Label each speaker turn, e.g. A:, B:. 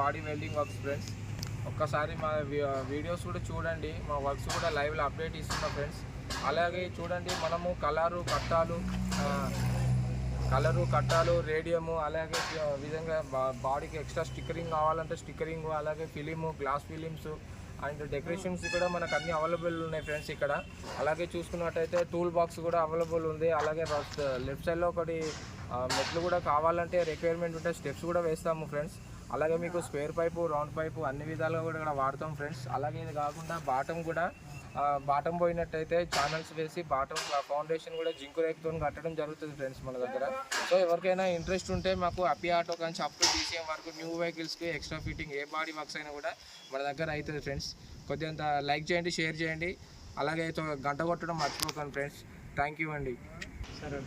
A: Body welding works friends. ఒక్కసారి మా videos కూడా చూడండి, మా వర్క్స్ కూడా లైవ్లో అప్డేట్ ఇస్తున్నాం ఫ్రెండ్స్. అలాగే చూడండి, మనము కలరు కట్టాలు రేడియము, అలాగే విధంగా బాడీకి ఎక్స్ట్రా స్టిక్కరింగ్ కావాలంటే స్టిక్కరింగ్, అలాగే film, glass films and decorations కూడా మనకు అన్నీ అవైలబుల్ ఉన్నాయి ఫ్రెండ్స్ ఇక్కడ. అలాగే చూసుకున్నట్టయితే టూల్ బాక్స్ కూడా అవైలబుల్ ఉంది. అలాగే లెఫ్ట్ సైడ్లో ఒకటి మెట్లు కూడా కావాలంటే రిక్వైర్మెంట్ ఉంటే స్టెప్స్ కూడా వేస్తాము ఫ్రెండ్స్. అలాగే మీకు స్క్వేర్ పైపు, రౌండ్ పైపు అన్ని విధాలుగా కూడా ఇక్కడ వాడతాం ఫ్రెండ్స్. అలాగే ఇది కాకుండా బాటం పోయినట్టయితే ఛానల్స్ వేసి బాటం ఫౌండేషన్ కూడా జింకు రేకుతో కట్టడం జరుగుతుంది ఫ్రెండ్స్ మన దగ్గర. సో ఎవరికైనా ఇంట్రెస్ట్ ఉంటే మాకు అప్పి ఆటో కానీ అప్ టు DCM వరకు న్యూ వెహికల్స్కి ఎక్స్ట్రా ఫిట్టింగ్ ఏ బాడీ వర్క్స్ అయినా కూడా మన దగ్గర అవుతుంది ఫ్రెండ్స్. కొద్దిగా లైక్ చేయండి, షేర్ చేయండి, అలాగే గంట కొట్టడం మర్చిపోకండి ఫ్రెండ్స్. థ్యాంక్ యూ అండి.
B: సరే.